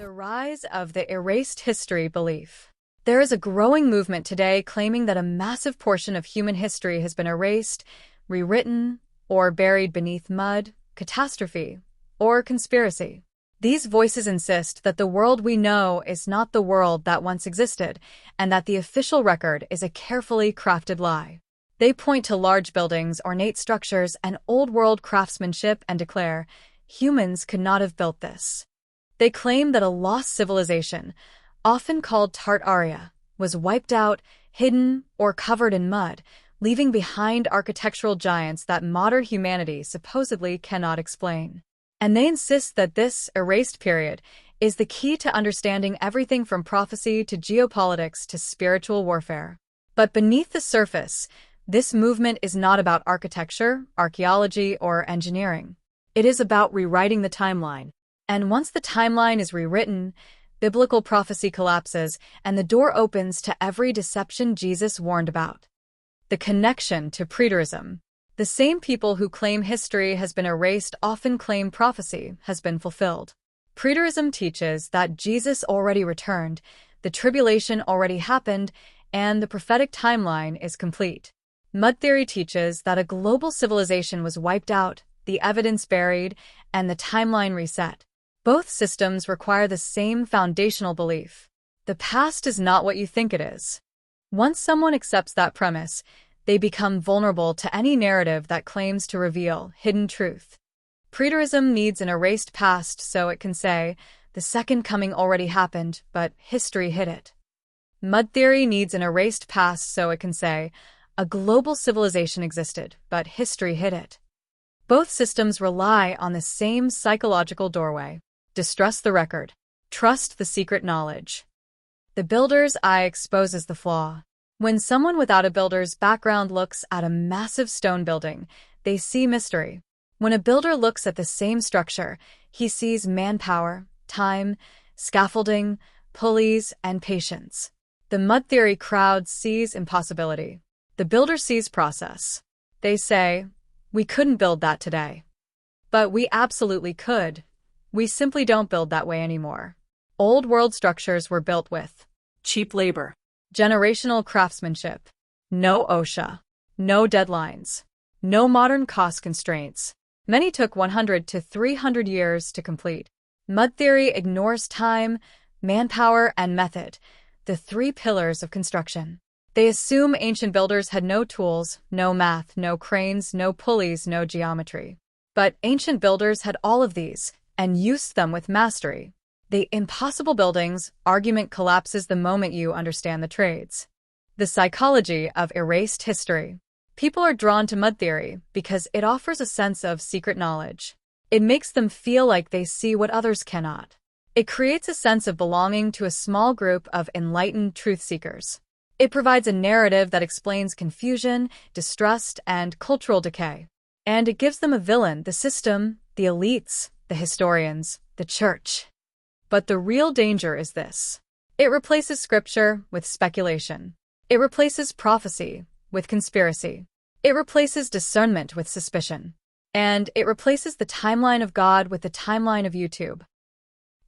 The rise of the erased history belief. There is a growing movement today claiming that a massive portion of human history has been erased, rewritten, or buried beneath mud, catastrophe, or conspiracy. These voices insist that the world we know is not the world that once existed, and that the official record is a carefully crafted lie. They point to large buildings, ornate structures, and old-world craftsmanship and declare, humans could not have built this. They claim that a lost civilization, often called Tartaria, was wiped out, hidden, or covered in mud, leaving behind architectural giants that modern humanity supposedly cannot explain. And they insist that this erased period is the key to understanding everything from prophecy to geopolitics to spiritual warfare. But beneath the surface, this movement is not about architecture, archaeology, or engineering. It is about rewriting the timeline. And once the timeline is rewritten, biblical prophecy collapses and the door opens to every deception Jesus warned about. The connection to preterism. The same people who claim history has been erased often claim prophecy has been fulfilled. Preterism teaches that Jesus already returned, the tribulation already happened, and the prophetic timeline is complete. Mud theory teaches that a global civilization was wiped out, the evidence buried, and the timeline reset. Both systems require the same foundational belief. The past is not what you think it is. Once someone accepts that premise, they become vulnerable to any narrative that claims to reveal hidden truth. Preterism needs an erased past so it can say, the second coming already happened, but history hid it. Mud theory needs an erased past so it can say, a global civilization existed, but history hid it. Both systems rely on the same psychological doorway. Distrust the record. Trust the secret knowledge. The builder's eye exposes the flaw. When someone without a builder's background looks at a massive stone building, they see mystery. When a builder looks at the same structure, he sees manpower, time, scaffolding, pulleys, and patience. The mud theory crowd sees impossibility. The builder sees process. They say, we couldn't build that today. But we absolutely could. We simply don't build that way anymore. Old world structures were built with cheap labor, generational craftsmanship, no OSHA, no deadlines, no modern cost constraints. Many took 100 to 300 years to complete. Mud theory ignores time, manpower, and method, the three pillars of construction. They assume ancient builders had no tools, no math, no cranes, no pulleys, no geometry. But ancient builders had all of these, and used them with mastery. The impossible buildings argument collapses the moment you understand the trades. The psychology of erased history. People are drawn to mud theory because it offers a sense of secret knowledge. It makes them feel like they see what others cannot. It creates a sense of belonging to a small group of enlightened truth seekers. It provides a narrative that explains confusion, distrust, and cultural decay. And it gives them a villain, the system, the elites, the historians, the church. But the real danger is this. It replaces scripture with speculation. It replaces prophecy with conspiracy. It replaces discernment with suspicion. And it replaces the timeline of God with the timeline of YouTube.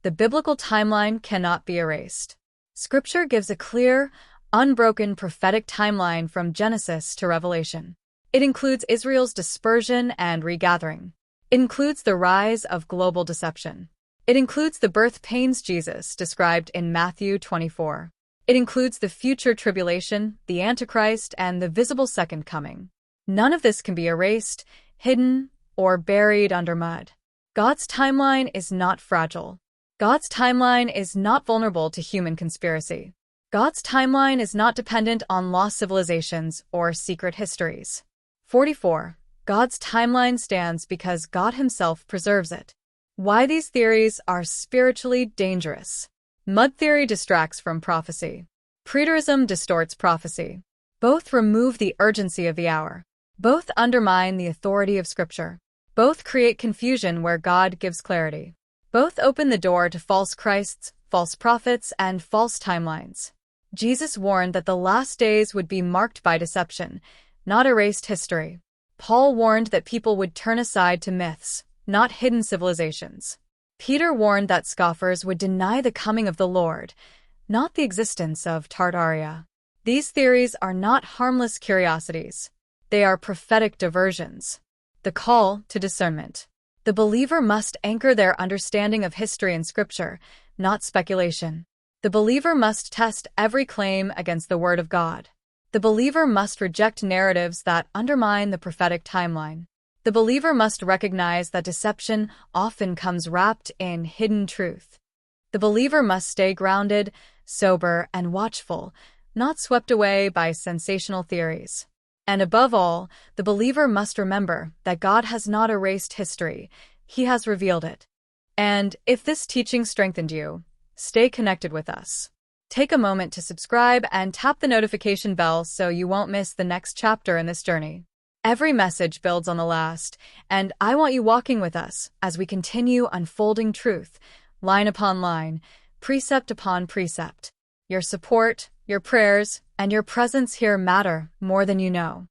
The biblical timeline cannot be erased. Scripture gives a clear, unbroken prophetic timeline from Genesis to Revelation. It includes Israel's dispersion and regathering. It includes the rise of global deception. It includes the birth pains Jesus described in Matthew 24. It includes the future tribulation, the Antichrist, and the visible second coming. None of this can be erased, hidden, or buried under mud. God's timeline is not fragile. God's timeline is not vulnerable to human conspiracy. God's timeline is not dependent on lost civilizations or secret histories. 44. God's timeline stands because God Himself preserves it. Why these theories are spiritually dangerous. Mud theory distracts from prophecy. Preterism distorts prophecy. Both remove the urgency of the hour. Both undermine the authority of Scripture. Both create confusion where God gives clarity. Both open the door to false Christs, false prophets, and false timelines. Jesus warned that the last days would be marked by deception, not erased history. Paul warned that people would turn aside to myths, not hidden civilizations. Peter warned that scoffers would deny the coming of the Lord, not the existence of Tartaria. These theories are not harmless curiosities. They are prophetic diversions. The call to discernment. The believer must anchor their understanding of history in Scripture, not speculation. The believer must test every claim against the Word of God. The believer must reject narratives that undermine the prophetic timeline. The believer must recognize that deception often comes wrapped in hidden truth. The believer must stay grounded, sober, and watchful, not swept away by sensational theories. And above all, the believer must remember that God has not erased history, He has revealed it. And if this teaching strengthened you, stay connected with us. Take a moment to subscribe and tap the notification bell so you won't miss the next chapter in this journey. Every message builds on the last, and I want you walking with us as we continue unfolding truth, line upon line, precept upon precept. Your support, your prayers, and your presence here matter more than you know.